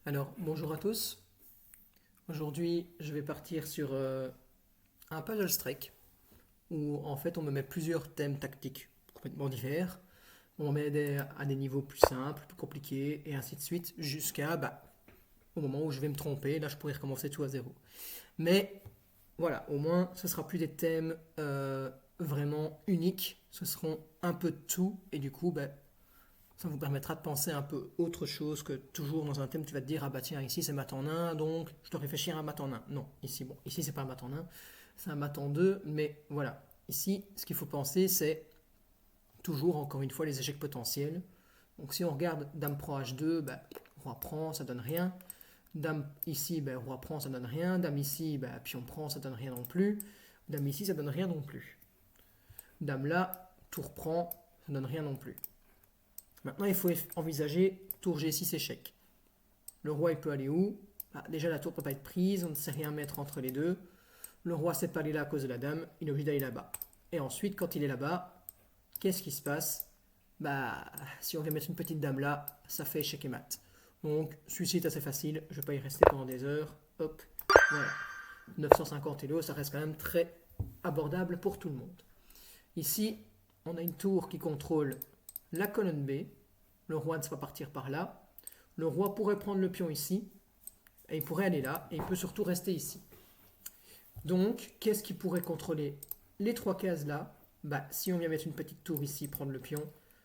Alors, bonjour à tous. Aujourd'hui, je vais partir sur un puzzle strike où en fait on me met plusieurs thèmes tactiques complètement divers. On met à des niveaux plus simples, plus compliqués et ainsi de suite jusqu'à au moment où je vais me tromper. Là, je pourrais recommencer tout à zéro. Mais voilà, au moins, ce sera plus des thèmes vraiment uniques. Ce seront un peu de tout et du coup, ça vous permettra de penser un peu autre chose que toujours dans un thème, tu vas te dire, ah bah tiens, ici c'est math en un, donc je dois réfléchir à un math en un. Non, ici, bon, ici c'est pas un math en un, c'est un math en deux, mais voilà. Ici, ce qu'il faut penser, c'est toujours, encore une fois, les échecs potentiels. Donc si on regarde dame prend H2, roi prend, ça donne rien. Dame ici, roi prend, ça donne rien. Dame ici, pion prend, ça donne rien non plus. Dame ici, ça donne rien non plus. Dame là, tour prend, ça donne rien non plus. Maintenant, il faut envisager tour G6 échec. Le roi, il peut aller où? Déjà, la tour ne peut pas être prise, on ne sait rien mettre entre les deux. Le roi ne sait pas aller là à cause de la dame, il est obligé d'aller là-bas. Et ensuite, quand il est là-bas, qu'est-ce qui se passe? Si on vient mettre une petite dame là, ça fait échec et mat. Donc, celui-ci est assez facile, je ne vais pas y rester pendant des heures. Hop, voilà. 950 Elo, ça reste quand même très abordable pour tout le monde. Ici, on a une tour qui contrôle la colonne B. Le roi ne va pas partir par là. Le roi pourrait prendre le pion ici. Et il pourrait aller là. Et il peut surtout rester ici. Donc, qu'est-ce qui pourrait contrôler les trois cases là? Si on vient mettre une petite tour ici, prendre le pion,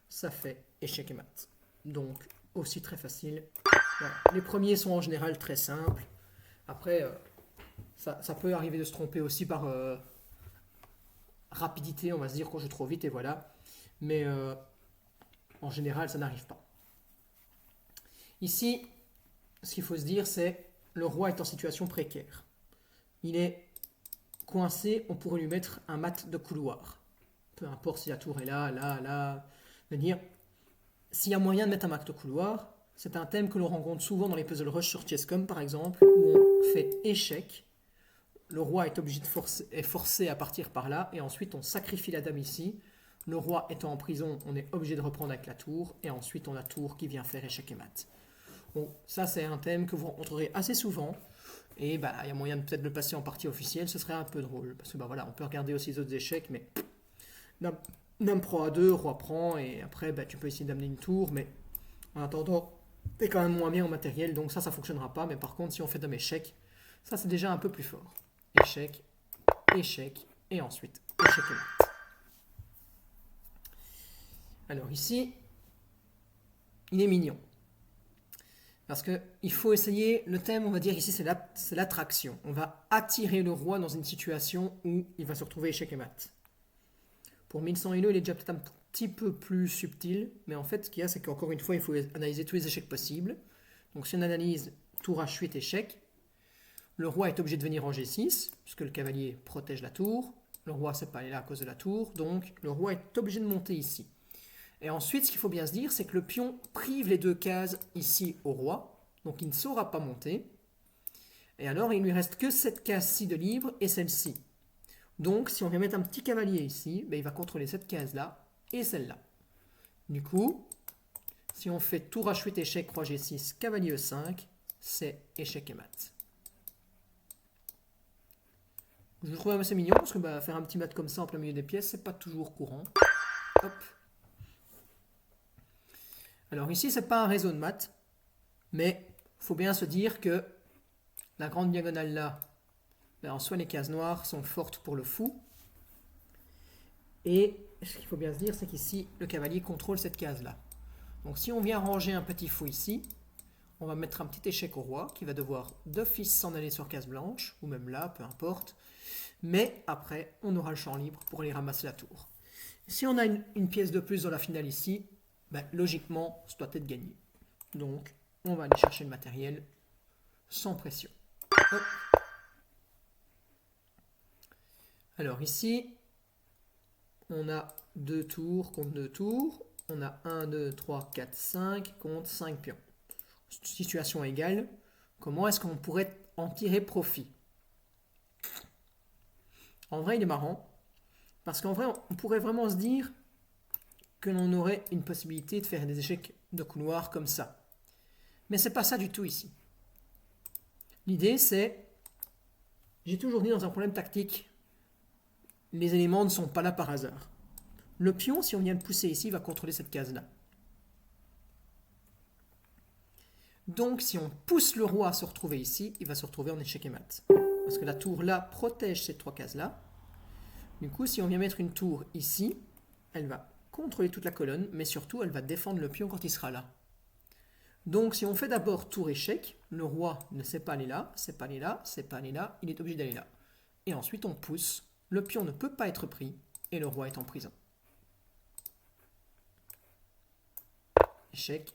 ça fait échec et mat. Donc, aussi très facile. Voilà. Les premiers sont en général très simples. Après, ça peut arriver de se tromper aussi par rapidité, on va se dire, quand je joue trop vite, et voilà. Mais en général, ça n'arrive pas. Ici, ce qu'il faut se dire, c'est le roi est en situation précaire. Il est coincé, on pourrait lui mettre un mat de couloir. Peu importe si la tour est là, là, là. De dire, s'il y a moyen de mettre un mat de couloir, c'est un thème que l'on rencontre souvent dans les puzzle rush sur Chess.com par exemple, où on fait échec. Le roi est obligé est forcé à partir par là, et ensuite on sacrifie la dame ici. Le roi étant en prison, on est obligé de reprendre avec la tour, et ensuite on a la tour qui vient faire échec et mat. Bon, ça c'est un thème que vous rencontrerez assez souvent. Et il y a moyen de peut-être le passer en partie officielle, ce serait un peu drôle. Parce que voilà, on peut regarder aussi les autres échecs, mais dame prend à 2, roi prend, et après tu peux essayer d'amener une tour, mais en attendant, t'es quand même moins bien en matériel, donc ça fonctionnera pas. Mais par contre, si on fait dame échec, ça c'est déjà un peu plus fort. Échec, échec, et ensuite échec et mat. Alors ici, il est mignon. Parce qu'il faut essayer, le thème, on va dire ici, c'est l'attraction. On va attirer le roi dans une situation où il va se retrouver échec et mat. Pour 1100 Elo, il est déjà peut-être un petit peu plus subtil, mais en fait, ce qu'il y a, c'est qu'encore une fois, il faut analyser tous les échecs possibles. Donc si on analyse tour H8 échec, le roi est obligé de venir en G6, puisque le cavalier protège la tour. Le roi ne sait pas aller là à cause de la tour, donc le roi est obligé de monter ici. Et ensuite, ce qu'il faut bien se dire, c'est que le pion prive les deux cases ici au roi, donc il ne saura pas monter. Et alors, il ne lui reste que cette case-ci de libre et celle-ci. Donc, si on vient mettre un petit cavalier ici, il va contrôler cette case-là et celle-là. Du coup, si on fait tour H8 échec, roi G6, cavalier E5, c'est échec et mat. Je le trouve assez mignon parce que faire un petit mat comme ça en plein milieu des pièces, c'est pas toujours courant. Hop. Alors ici, c'est pas un réseau de maths, mais il faut bien se dire que la grande diagonale là, en soi les cases noires sont fortes pour le fou. Et ce qu'il faut bien se dire, c'est qu'ici, le cavalier contrôle cette case-là. Donc si on vient ranger un petit fou ici, on va mettre un petit échec au roi, qui va devoir d'office s'en aller sur case blanche, ou même là, peu importe. Mais après, on aura le champ libre pour aller ramasser la tour. Si on a une pièce de plus dans la finale ici, logiquement, ça doit être gagné. Donc, on va aller chercher le matériel sans pression. Hop. Alors ici, on a 2 tours contre 2 tours. On a 1, 2, 3, 4, 5 contre 5 pions. Situation égale. Comment est-ce qu'on pourrait en tirer profit? En vrai, il est marrant. Parce qu'en vrai, on pourrait vraiment se dire que l'on aurait une possibilité de faire des échecs de couloir comme ça. Mais c'est pas ça du tout ici. L'idée, c'est, j'ai toujours dit dans un problème tactique, les éléments ne sont pas là par hasard. Le pion, si on vient le pousser ici, va contrôler cette case-là. Donc, si on pousse le roi à se retrouver ici, il va se retrouver en échec et mat. Parce que la tour là protège ces 3 cases-là. Du coup, si on vient mettre une tour ici, elle va contrôler toute la colonne, mais surtout, elle va défendre le pion quand il sera là. Donc, si on fait d'abord tour échec, le roi ne sait pas aller là, sait pas aller là, sait pas aller là, il est obligé d'aller là. Et ensuite, on pousse, le pion ne peut pas être pris, et le roi est en prison. Échec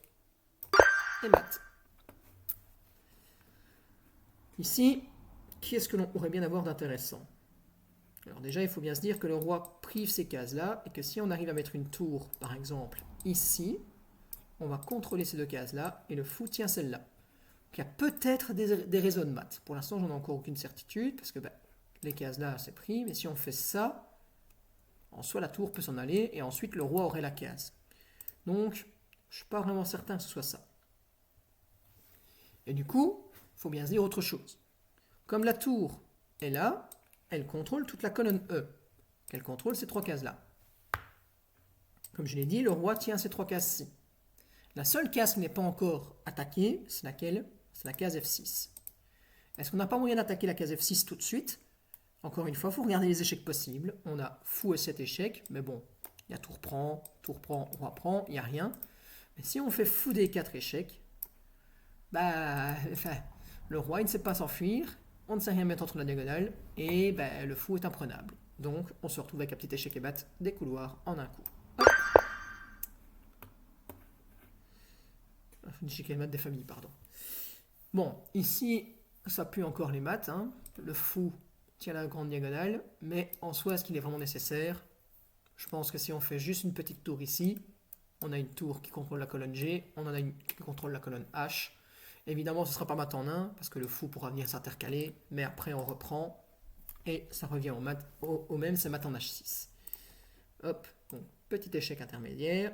et mat. Ici, qu'est-ce que l'on pourrait bien avoir d'intéressant? Alors déjà, il faut bien se dire que le roi prive ces cases-là, et que si on arrive à mettre une tour, par exemple, ici, on va contrôler ces 2 cases-là, et le fou tient celle-là. Donc il y a peut-être des raisons de maths. Pour l'instant, j'en ai encore aucune certitude, parce que les cases-là, c'est pris, mais si on fait ça, en soi, la tour peut s'en aller, et ensuite, le roi aurait la case. Donc, je ne suis pas vraiment certain que ce soit ça. Et du coup, il faut bien se dire autre chose. Comme la tour est là, elle contrôle toute la colonne E. Elle contrôle ces 3 cases-là. Comme je l'ai dit, le roi tient ces 3 cases-ci. La seule case qui n'est pas encore attaquée, c'est laquelle? C'est la case F6. Est-ce qu'on n'a pas moyen d'attaquer la case F6 tout de suite? Encore une fois, il faut regarder les échecs possibles. On a fou et 7 échecs, mais bon, il y a tour prend, roi prend, il n'y a rien. Mais si on fait fou des 4 échecs, le roi il ne sait pas s'enfuir, on ne sait rien mettre entre la diagonale, et le fou est imprenable. Donc on se retrouve avec un petit échec et mat des couloirs en un coup. Hop. Un échec et mat des familles, pardon. Bon, ici, ça pue encore les maths. Hein. Le fou tient la grande diagonale, mais en soi, est-ce qu'il est vraiment nécessaire? Je pense que si on fait juste une petite tour ici, on a une tour qui contrôle la colonne G, on en a une qui contrôle la colonne H. Évidemment, ce ne sera pas mat en 1, parce que le fou pourra venir s'intercaler, mais après on reprend, et ça revient au même, c'est mat en H6. Hop, donc petit échec intermédiaire,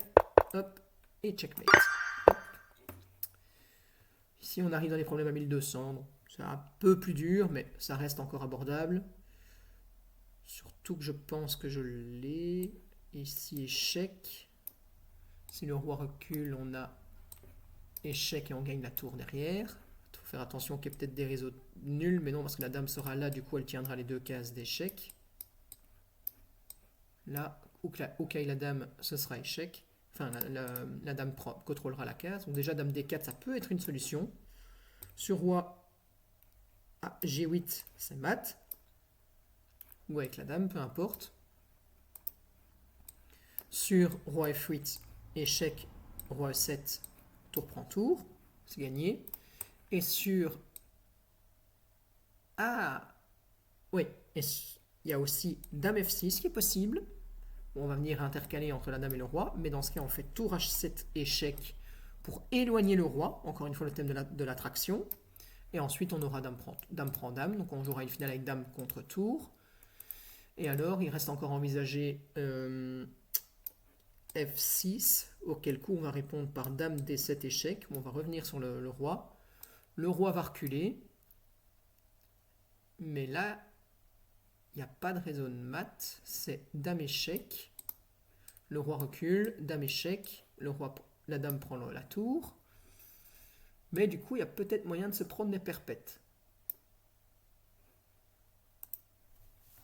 hop, et checkmate. Hop. Ici, on arrive dans les problèmes à 1200, donc c'est un peu plus dur, mais ça reste encore abordable. Surtout que je pense que je l'ai. Ici, échec. Si le roi recule, on a échec et on gagne la tour derrière. Il faut faire attention qu'il y ait peut-être des réseaux nuls, mais non, parce que la dame sera là, du coup elle tiendra les 2 cases d'échec. Là, où caille la dame, ce sera échec. Enfin, la dame contrôlera la case. Donc déjà, dame D4, ça peut être une solution. Sur roi G8, c'est mat. Ou avec la dame, peu importe. Sur roi F8, échec, roi E7, tour prend tour, c'est gagné. Et sur... oui, il y a aussi dame F6 qui est possible. On va venir intercaler entre la dame et le roi, mais dans ce cas, on fait tour H7, échec, pour éloigner le roi, encore une fois le thème de l'attraction. Et ensuite, on aura dame prend dame, donc on jouera une finale avec dame contre tour. Et alors, il reste encore à envisager F6, auquel coup on va répondre par dame D7 échec, on va revenir sur le roi. Le roi va reculer, mais là, il n'y a pas de raison de mat, c'est dame échec, le roi recule, dame échec, la dame prend la tour, mais du coup, il y a peut-être moyen de se prendre des perpètes.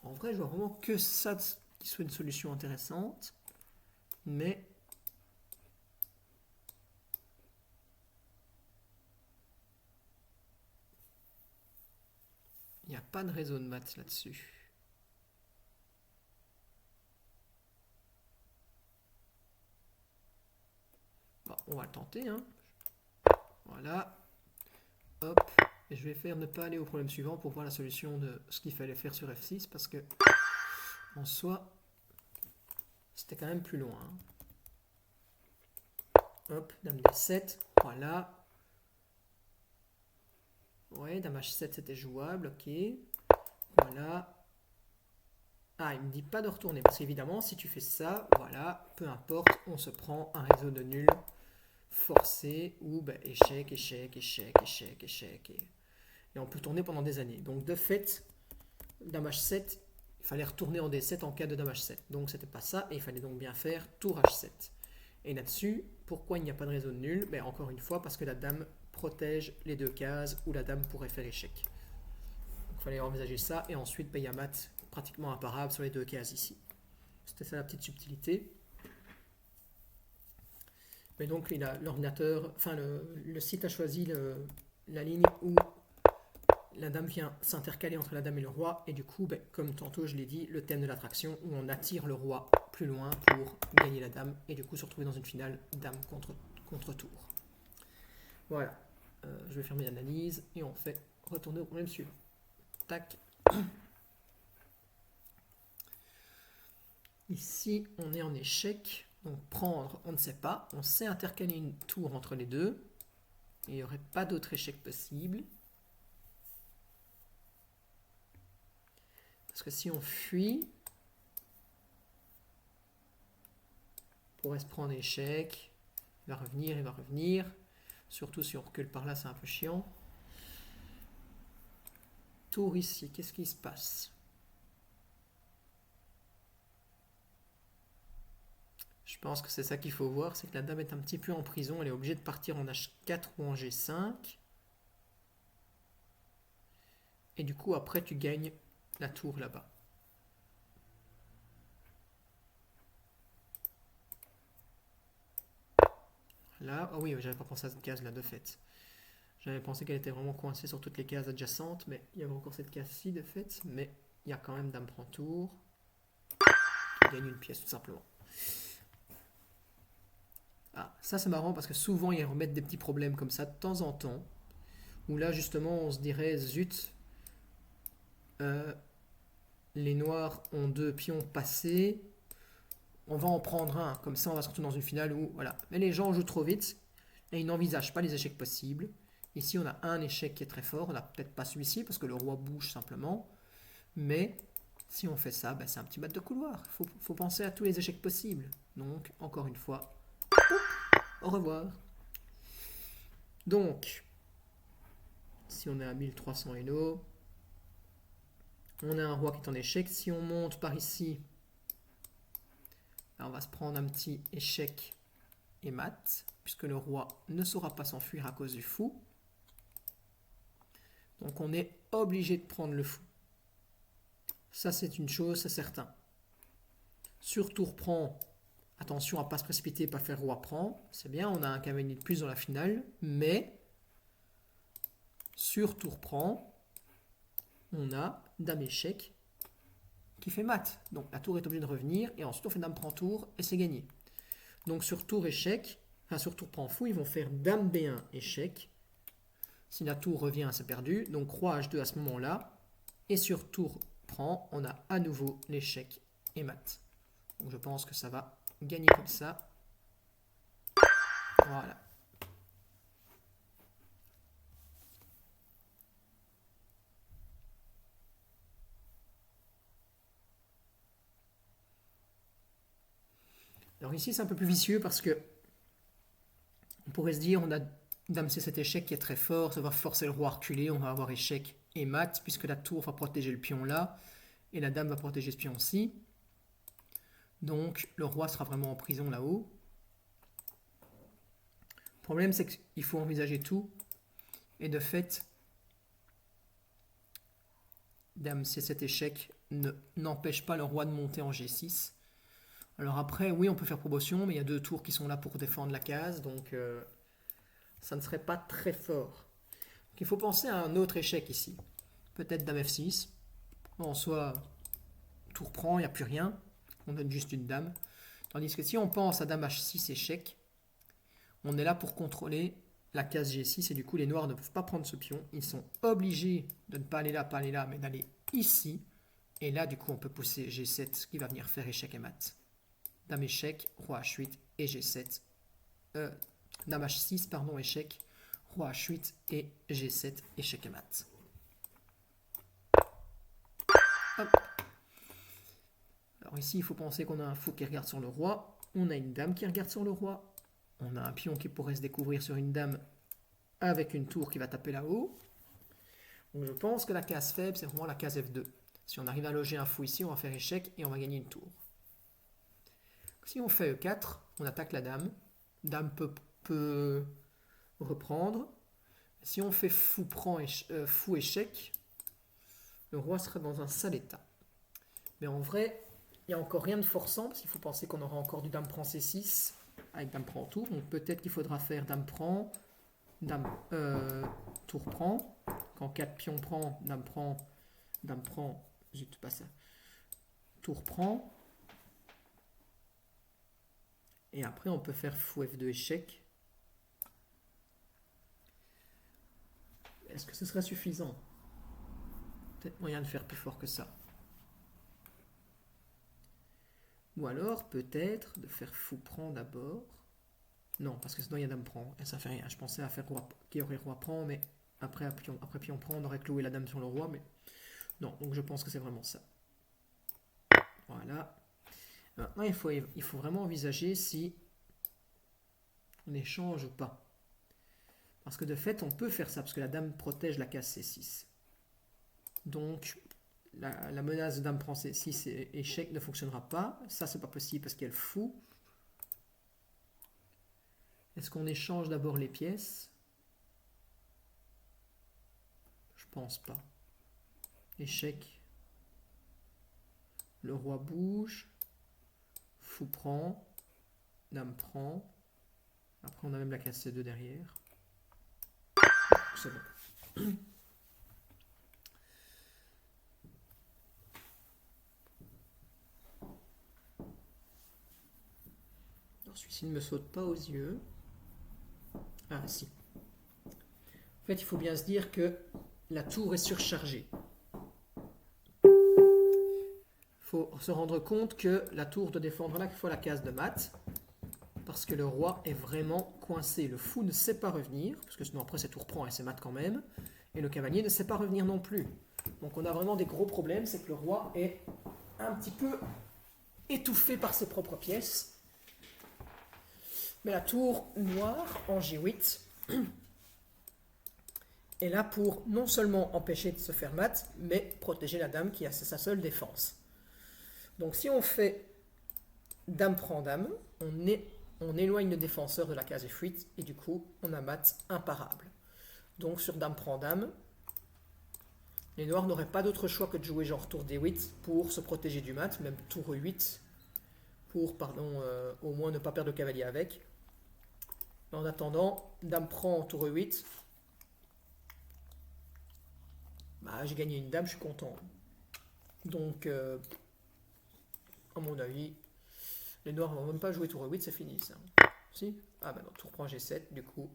En vrai, je vois vraiment que ça qui soit une solution intéressante, mais il n'y a pas de réseau de maths là-dessus. Bon, on va le tenter. Hein. Voilà. Hop. Et je vais faire ne pas aller au problème suivant pour voir la solution de ce qu'il fallait faire sur F6 parce que en soi, c'était quand même plus loin. Hein. Hop, dame D7. Voilà. Ouais, dame H7 c'était jouable, ok. Voilà. Ah, il me dit pas de retourner, parce qu'évidemment, si tu fais ça, voilà, peu importe, on se prend un réseau de nuls forcé, ou échec, échec, échec, échec, échec. et on peut tourner pendant des années. Donc de fait, dame H7, il fallait retourner en D7 en cas de dame H7. Donc c'était pas ça, et il fallait donc bien faire tour H7. Et là-dessus, pourquoi il n'y a pas de réseau nul? Ben, encore une fois, parce que la dame protège les deux cases où la dame pourrait faire échec. Donc il fallait envisager ça, et ensuite, ben, il y a mat pratiquement imparable sur les deux cases ici. C'était ça la petite subtilité. Mais donc l'ordinateur, enfin le site a choisi la ligne où la dame vient s'intercaler entre la dame et le roi, et du coup, ben, comme tantôt je l'ai dit, le thème de l'attraction où on attire le roi plus loin pour gagner la dame, et du coup se retrouver dans une finale dame contre tour. Voilà, je vais fermer l'analyse, et on fait retourner au problème suivant. Tac. Ici, on est en échec, donc prendre, on ne sait pas, on sait intercaler une tour entre les deux, et il n'y aurait pas d'autre échec possible. Parce que si on fuit, on pourrait se prendre échec. Il va revenir, il va revenir. Surtout si on recule par là, c'est un peu chiant. Tour ici, qu'est-ce qui se passe? Je pense que c'est ça qu'il faut voir, c'est que la dame est un petit peu en prison. Elle est obligée de partir en H4 ou en G5. Et du coup, après, tu gagnes la tour là-bas. Là, oh oui, j'avais pas pensé à cette case là de fait. J'avais pensé qu'elle était vraiment coincée sur toutes les cases adjacentes, mais il y avait encore cette case-ci de fait. Mais il y a quand même dame prend tour. Qui gagne une pièce tout simplement. Ah, ça c'est marrant parce que souvent ils remettent des petits problèmes comme ça de temps en temps. Où là justement on se dirait zut, euh, les noirs ont deux pions passés, on va en prendre un, comme ça on va se retrouver dans une finale où voilà. Mais les gens jouent trop vite et ils n'envisagent pas les échecs possibles. Ici on a un échec qui est très fort, on n'a peut-être pas celui-ci parce que le roi bouge simplement, mais si on fait ça, ben, c'est un petit mat de couloir. Faut penser à tous les échecs possibles. Donc encore une fois, au revoir. Donc, si on est à 1300 Elo, on a un roi qui est en échec. Si on monte par ici, là on va se prendre un petit échec et mat, puisque le roi ne saura pas s'enfuir à cause du fou. Donc on est obligé de prendre le fou. Ça c'est une chose, c'est certain. Sur tour prend, attention à ne pas se précipiter, pas faire roi prend. C'est bien, on a un cavalier de plus dans la finale, mais sur tour prend, on a dame échec qui fait mat. Donc la tour est obligée de revenir, et ensuite on fait dame prend tour, et c'est gagné. Donc sur tour échec, enfin sur tour prend fou, ils vont faire dame B1 échec. Si la tour revient, c'est perdu. Donc roi H2 à ce moment-là. Et sur tour prend, on a à nouveau l'échec et mat. Donc je pense que ça va gagner comme ça. Voilà. Alors ici c'est un peu plus vicieux parce que on pourrait se dire on a dame C7 échec qui est très fort, ça va forcer le roi à reculer, on va avoir échec et mat puisque la tour va protéger le pion là et la dame va protéger ce pion-ci. Donc le roi sera vraiment en prison là-haut. Le problème c'est qu'il faut envisager tout et de fait dame C7 échec n'empêche pas le roi de monter en G6. Alors après, oui, on peut faire promotion, mais il y a deux tours qui sont là pour défendre la case, donc ça ne serait pas très fort. Donc il faut penser à un autre échec ici. Peut-être dame F6. En soi, tour prend, il n'y a plus rien. On donne juste une dame. Tandis que si on pense à dame H6 échec, on est là pour contrôler la case G6, et du coup les noirs ne peuvent pas prendre ce pion. Ils sont obligés de ne pas aller là, mais d'aller ici. Et là, du coup, on peut pousser G7, ce qui va venir faire échec et mat. Dame échec, roi H8 et G7. Dame H6, pardon, échec, roi H8 et G7, échec et mat. Hop. Alors ici, il faut penser qu'on a un fou qui regarde sur le roi. On a une dame qui regarde sur le roi. On a un pion qui pourrait se découvrir sur une dame avec une tour qui va taper là-haut. Donc je pense que la case faible, c'est vraiment la case F2. Si on arrive à loger un fou ici, on va faire échec et on va gagner une tour. Si on fait E4, on attaque la dame. Dame peut reprendre. Si on fait fou fou échec, le roi sera dans un sale état. Mais en vrai, il n'y a encore rien de forçant, parce qu'il faut penser qu'on aura encore du dame prend C6 avec dame prend tour. Donc peut-être qu'il faudra faire dame prend, tour prend. Quand 4 pions prend, dame prend, zut, pas ça. Tour prend. Et après, on peut faire fou F2 échec. Est-ce que ce sera suffisant? Peut-être moyen de faire plus fort que ça. Ou alors, peut-être, de faire fou prend d'abord. Non, parce que sinon il y a dame prend. Et ça fait rien. Je pensais à faire roi, qui aurait roi prend, mais après pion prend, on aurait cloué la dame sur le roi. Mais non, donc je pense que c'est vraiment ça. Voilà. Maintenant, il faut vraiment envisager si on échange ou pas. Parce que de fait, on peut faire ça, parce que la dame protège la case C6. Donc, la menace de dame prend C6 et échec ne fonctionnera pas. Ça, c'est pas possible parce qu'il y a le fou. Est-ce qu'on échange d'abord les pièces? Je pense pas. Échec. Le roi bouge. Fou prend. Dame prend. Après, on a même la case C2 derrière. C'est bon. Alors, celui-ci ne me saute pas aux yeux. Ah, si. En fait, il faut bien se dire que la tour est surchargée. Il faut se rendre compte que la tour doit défendre à la fois la case de mat, parce que le roi est vraiment coincé. Le fou ne sait pas revenir, parce que sinon après c'est tour prend et c'est mat quand même, et le cavalier ne sait pas revenir non plus. Donc on a vraiment des gros problèmes, c'est que le roi est un petit peu étouffé par ses propres pièces. Mais la tour noire en G8 est là pour non seulement empêcher de se faire mat, mais protéger la dame qui a sa seule défense. Donc si on fait dame prend dame, on éloigne le défenseur de la case F8 et du coup on a mat imparable. Donc sur dame prend dame, les noirs n'auraient pas d'autre choix que de jouer genre tour D8 pour se protéger du mat, même tour E8 pour au moins ne pas perdre le cavalier avec. Mais en attendant, dame prend tour E8. Bah, j'ai gagné une dame, je suis content. Donc, à mon avis, les noirs ne vont même pas jouer tour E8, c'est fini ça. Si? Ah bah non, tour prend G7, du coup,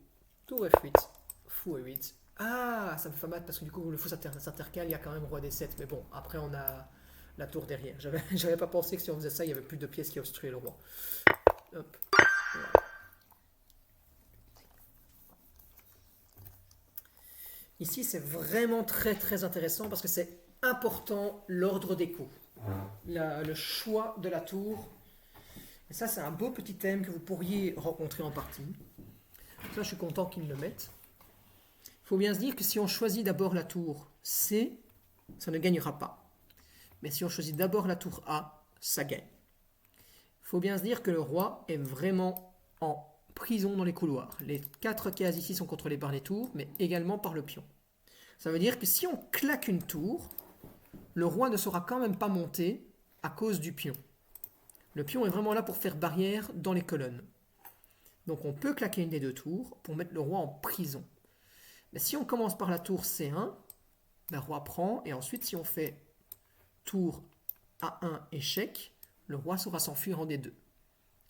tour F8, fou E8. Ah, ça me fait mal parce que du coup, le fou s'intercale, il y a quand même roi D7. Mais bon, après, on a la tour derrière. J'avais pas pensé que si on faisait ça, il y avait plus de pièces qui obstruaient le roi. Hop. Voilà. Ici, c'est vraiment très très intéressant parce que c'est important l'ordre des coups. Le choix de la tour. Et ça, c'est un beau petit thème que vous pourriez rencontrer en partie. Ça, je suis content qu'ils le mettent. Il faut bien se dire que si on choisit d'abord la tour C, ça ne gagnera pas. Mais si on choisit d'abord la tour A, ça gagne. Il faut bien se dire que le roi est vraiment en prison dans les couloirs. Les 4 cases ici sont contrôlées par les tours, mais également par le pion. Ça veut dire que si on claque une tour, le roi ne saura quand même pas monter à cause du pion. Le pion est vraiment là pour faire barrière dans les colonnes. Donc on peut claquer une des deux tours pour mettre le roi en prison. Mais si on commence par la tour C1, le roi prend, et ensuite si on fait tour A1 échec, le roi saura s'enfuir en D2.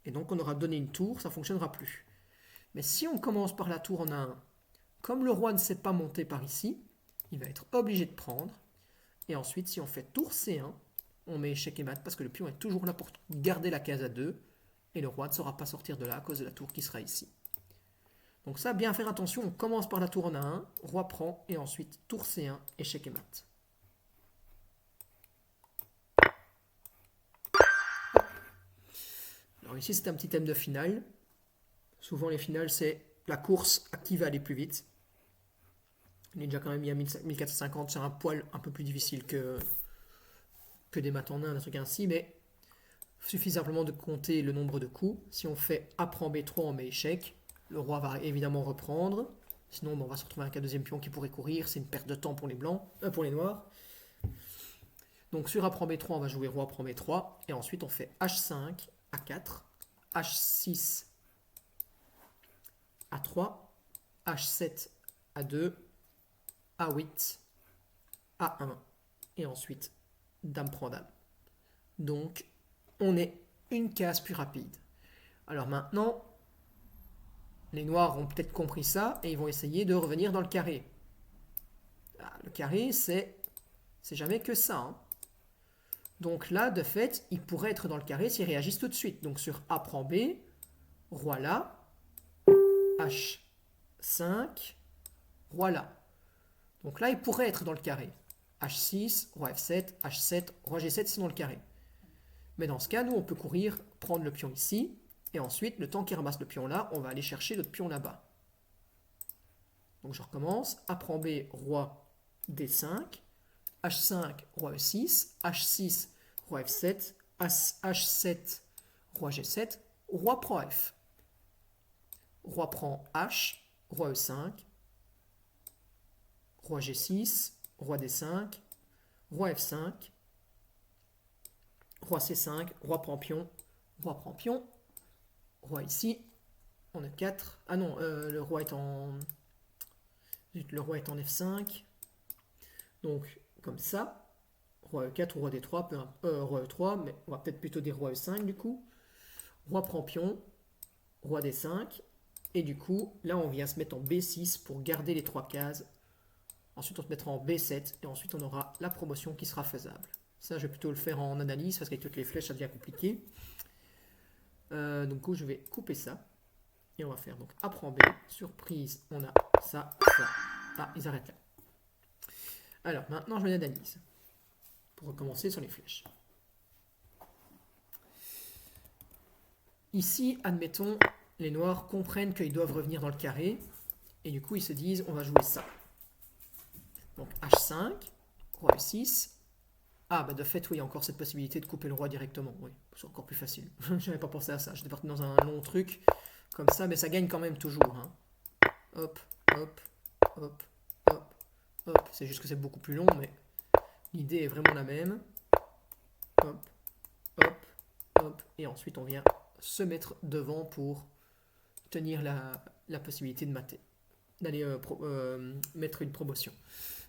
Et donc on aura donné une tour, ça ne fonctionnera plus. Mais si on commence par la tour en A1, comme le roi ne sait pas monter par ici, il va être obligé de prendre. Et ensuite, si on fait tour C1, on met échec et mat parce que le pion est toujours là pour garder la case à 2 et le roi ne saura pas sortir de là à cause de la tour qui sera ici. Donc ça, bien faire attention, on commence par la tour en A1, roi prend et ensuite tour C1, échec et mat. Alors ici, c'est un petit thème de finale. Souvent, les finales, c'est la course à qui va aller plus vite. On est déjà quand même mis à 1450, c'est un poil un peu plus difficile que des maths en Inde, un truc ainsi, mais il suffit simplement de compter le nombre de coups. Si on fait A prend B3, on met échec. Le roi va évidemment reprendre. Sinon, bon, on va se retrouver avec un deuxième pion qui pourrait courir. C'est une perte de temps pour les blancs, pour les noirs. Donc sur A prend B3, on va jouer roi prend B3. Et ensuite, on fait H5, A4, H6, A3, H7, A2, A8, A1. Et ensuite, dame prend dame. Donc, on est une case plus rapide. Alors maintenant, les noirs ont peut-être compris ça et ils vont essayer de revenir dans le carré. Ah, le carré, c'est jamais que ça, hein. Donc là, de fait, ils pourraient être dans le carré s'ils réagissent tout de suite. Donc sur A prend B, roi là, H5, roi là. Donc là, ils pourraient être dans le carré. H6, roi F7, H7, roi G7 sont dans le carré. Mais dans ce cas, nous, on peut courir, prendre le pion ici, et ensuite, le temps qu'il ramasse le pion là, on va aller chercher notre pion là-bas. Donc je recommence. A prend B, roi D5, H5, roi E6, H6, roi F7, H7, roi G7, roi prend F. Roi prend H, roi E5, roi G6, roi D5, roi F5, roi C5, roi prend pion, roi ici, on a 4. Ah non, le roi est en F5. Donc, comme ça, roi E4 ou roi D3, roi E3, mais on va peut-être plutôt dire roi E5 du coup. Roi prend pion, roi D5, et du coup, là on vient se mettre en B6 pour garder les 3 cases. Ensuite on se mettra en B7, et ensuite on aura la promotion qui sera faisable. Ça, je vais plutôt le faire en analyse, parce qu'avec toutes les flèches, ça devient compliqué. Donc, du coup, je vais couper ça. Et on va faire donc A prend B. Surprise, on a ça, ça. Ah, ils arrêtent là. Alors, maintenant, je mets l'analyse. Pour recommencer sur les flèches. Ici, admettons, les noirs comprennent qu'ils doivent revenir dans le carré. Et du coup, ils se disent, on va jouer ça. Donc, H5, roi E6. Ah, bah de fait, oui, il y a encore cette possibilité de couper le roi directement. Oui, c'est encore plus facile. Je n'avais pas pensé à ça. J'étais parti dans un long truc comme ça, mais ça gagne quand même toujours, hein. Hop, hop, hop, hop, hop. C'est juste que c'est beaucoup plus long, mais l'idée est vraiment la même. Hop, hop, hop. Et ensuite, on vient se mettre devant pour tenir la possibilité de mater, d'aller mettre une promotion.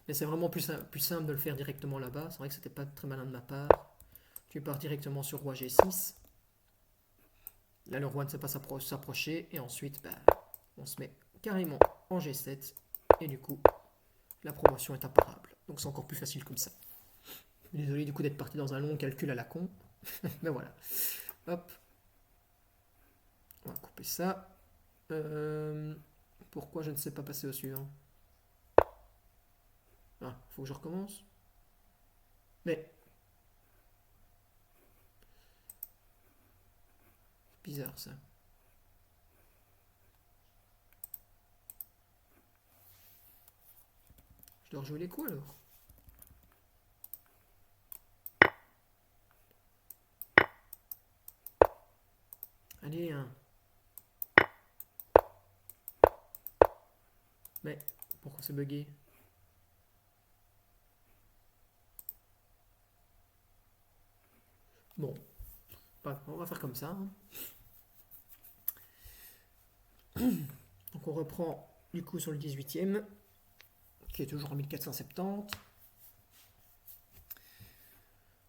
Mais c'est vraiment plus simple de le faire directement là-bas. C'est vrai que c'était pas très malin de ma part. Tu pars directement sur roi G6. Là, le roi ne sait pas s'approcher. Et ensuite, bah, on se met carrément en G7. Et du coup, la promotion est imparable. Donc c'est encore plus facile comme ça. Désolé du coup d'être parti dans un long calcul à la con. Mais voilà. Hop. On va couper ça. Pourquoi je ne sais pas passer au suivant? Ah, faut que je recommence. Mais bizarre ça. Je dois rejouer les coups alors. Allez, hein. Mais pourquoi c'est bugué? Bon, on va faire comme ça, hein. Donc on reprend du coup sur le 18e, qui est toujours en 1470.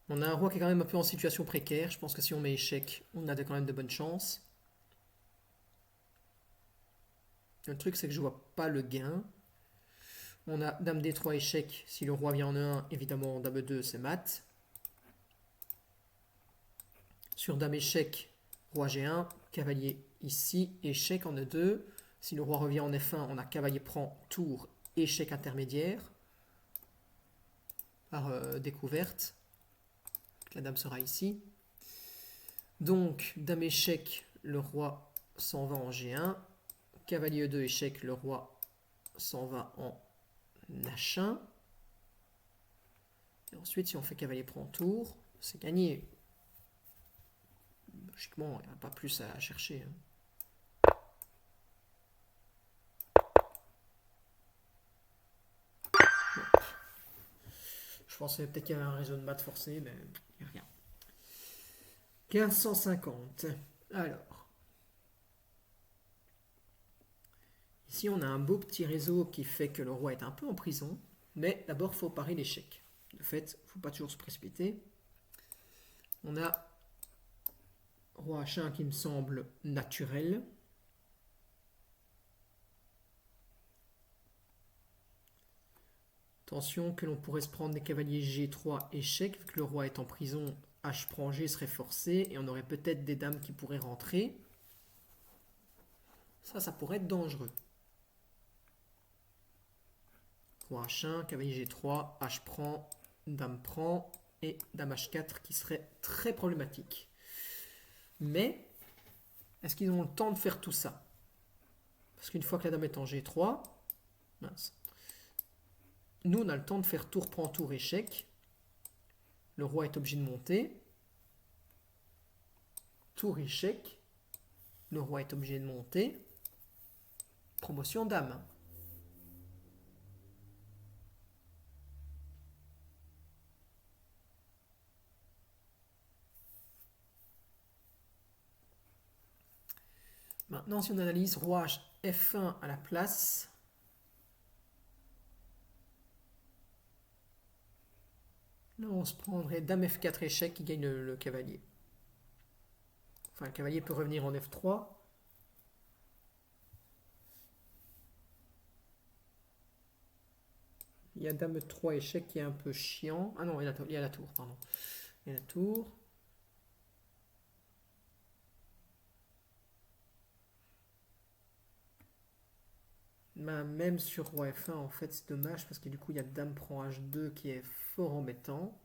On a un roi qui est quand même un peu en situation précaire. Je pense que si on met échec, on a quand même de bonnes chances. Le truc, c'est que je vois pas le gain. On a dame D3 échec. Si le roi vient en E1, évidemment, dame E2, c'est mat. Sur dame échec, roi G1, cavalier ici, échec en E2. Si le roi revient en F1, on a cavalier prend, tour, échec intermédiaire. Par découverte. La dame sera ici. Donc, dame échec, le roi s'en va en G1. Cavalier E2 échec, le roi s'en va en H1. Et ensuite, si on fait cavalier prend tour, c'est gagné. Logiquement, il n'y a pas plus à chercher. Je pensais peut-être qu'il y avait un réseau de maths forcé, mais il n'y a rien. 1550. Alors. Ici, on a un beau petit réseau qui fait que le roi est un peu en prison. Mais d'abord, il faut parer l'échec. De fait, il ne faut pas toujours se précipiter. On a roi H1 qui me semble naturel. Attention que l'on pourrait se prendre des cavaliers G3 échec, vu que le roi est en prison, H prend G serait forcé, et on aurait peut-être des dames qui pourraient rentrer. Ça pourrait être dangereux. Roi H1, cavalier G3, H prend, et dame H4 qui serait très problématique. Mais, est-ce qu'ils ont le temps de faire tout ça? Parce qu'une fois que la dame est en G3, mince. Nous, on a le temps de faire tour prend tour échec. Le roi est obligé de monter. Tour échec. Le roi est obligé de monter. Promotion dame. Maintenant, si on analyse roi F1 à la place, là, on se prendrait dame F4 échec qui gagne le cavalier. Enfin, le cavalier peut revenir en F3. Il y a dame 3 échec qui est un peu chiant. Ah non, il y a la tour, pardon. Il y a la tour. Même sur roi F1, en fait, c'est dommage parce que du coup, il y a dame prend H2 qui est fort embêtant.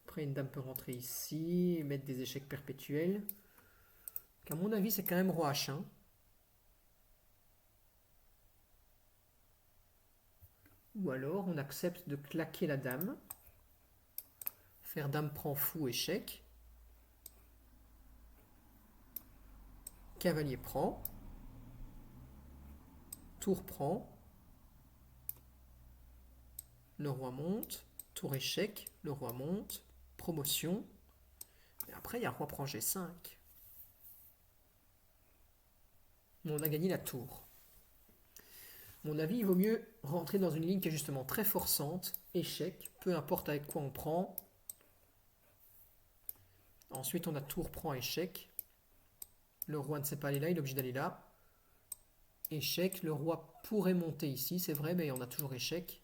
Après, une dame peut rentrer ici et mettre des échecs perpétuels. Donc, à mon avis, c'est quand même roi H1. Ou alors, on accepte de claquer la dame. Faire dame prend fou, échec. Cavalier prend. Tour prend. Le roi monte. Tour échec. Le roi monte. Promotion. Et après, il y a roi prend G5. On a gagné la tour. À mon avis, il vaut mieux rentrer dans une ligne qui est justement très forçante. Échec. Peu importe avec quoi on prend. Ensuite, on a tour prend échec. Le roi ne sait pas aller là, il est obligé d'aller là. Échec, le roi pourrait monter ici, c'est vrai, mais on a toujours échec.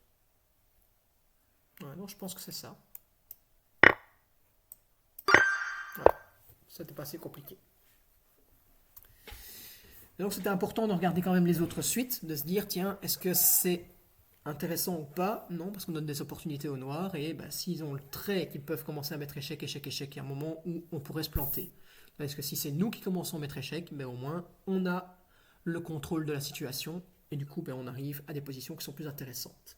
Ouais, non, je pense que c'est ça. Ouais, c'était pas assez compliqué. Et donc c'était important de regarder quand même les autres suites, de se dire, tiens, est-ce que c'est intéressant ou pas? Non, parce qu'on donne des opportunités aux noirs, et s'ils ont le trait qu'ils peuvent commencer à mettre échec, échec, échec, il y a un moment où on pourrait se planter. Parce que si c'est nous qui commençons à mettre échec, au moins on a le contrôle de la situation, et du coup on arrive à des positions qui sont plus intéressantes.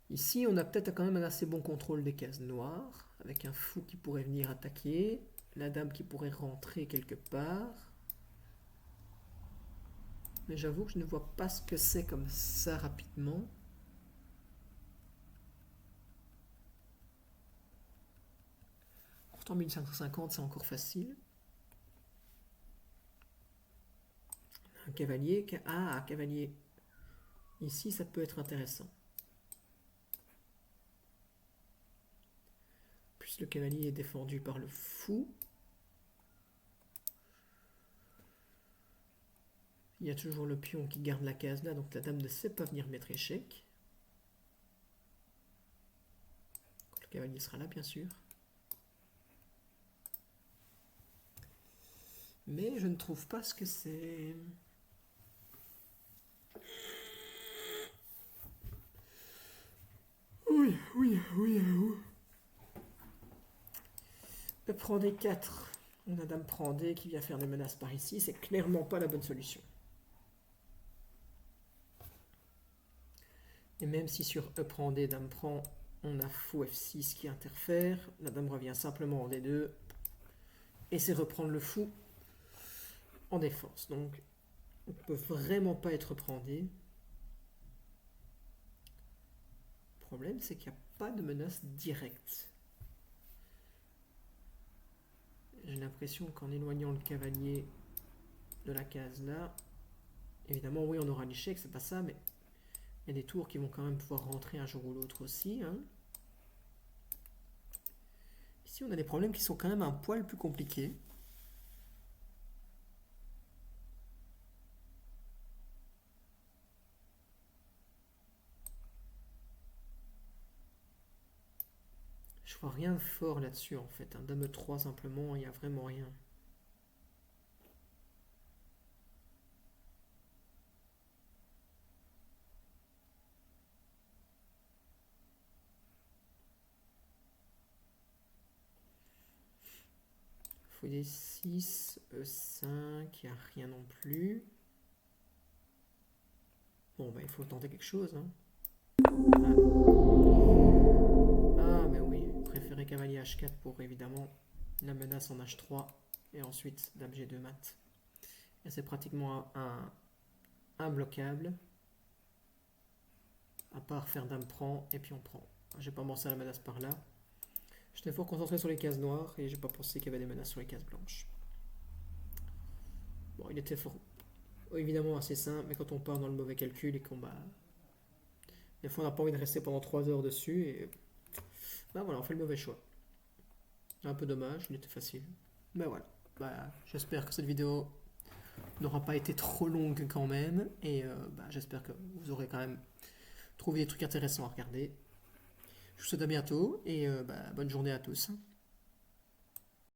Ici, on a peut-être quand même un assez bon contrôle des cases noires, avec un fou qui pourrait venir attaquer, la dame qui pourrait rentrer quelque part. Mais j'avoue que je ne vois pas ce que c'est comme ça rapidement. Pourtant, 1550, c'est encore facile. Un cavalier. Ah, un cavalier. Ici, ça peut être intéressant. Plus le cavalier est défendu par le fou. Il y a toujours le pion qui garde la case là, donc la dame ne sait pas venir mettre échec. Le cavalier sera là, bien sûr. Mais je ne trouve pas ce que c'est. Oui. Prend des 4. On a dame prend D qui vient faire des menaces par ici. C'est clairement pas la bonne solution. Et même si sur E prend D, dame prend, on a fou F6 qui interfère, la dame revient simplement en D2, et c'est reprendre le fou en défense. Donc on ne peut vraiment pas être repris en D. Le problème, c'est qu'il n'y a pas de menace directe. J'ai l'impression qu'en éloignant le cavalier de la case là, évidemment, oui, on aura l'échec, c'est pas ça, mais il y a des tours qui vont quand même pouvoir rentrer un jour ou l'autre aussi. Hein. Ici, on a des problèmes qui sont quand même un poil plus compliqués. Je vois rien de fort là-dessus en fait. Un dame 3 simplement, il n'y a vraiment rien. Fou D6, E5, il n'y a rien non plus. Bon, bah il faut tenter quelque chose. Hein. Ah, mais oui, préféré cavalier H4 pour évidemment la menace en H3 et ensuite dame G2 mat. Et c'est pratiquement imbloquable. À part faire dame prend et puis on prend. J'ai pas pensé à la menace par là. J'étais fort concentré sur les cases noires et j'ai pas pensé qu'il y avait des menaces sur les cases blanches. Bon, il était fort, évidemment assez simple, mais quand on part dans le mauvais calcul et qu'on des fois on n'a pas envie de rester pendant 3 heures dessus et bah voilà, on fait le mauvais choix. Un peu dommage, il était facile. Mais voilà, bah, j'espère que cette vidéo n'aura pas été trop longue quand même et bah, j'espère que vous aurez quand même trouvé des trucs intéressants à regarder. Je vous souhaite à bientôt et bah, bonne journée à tous.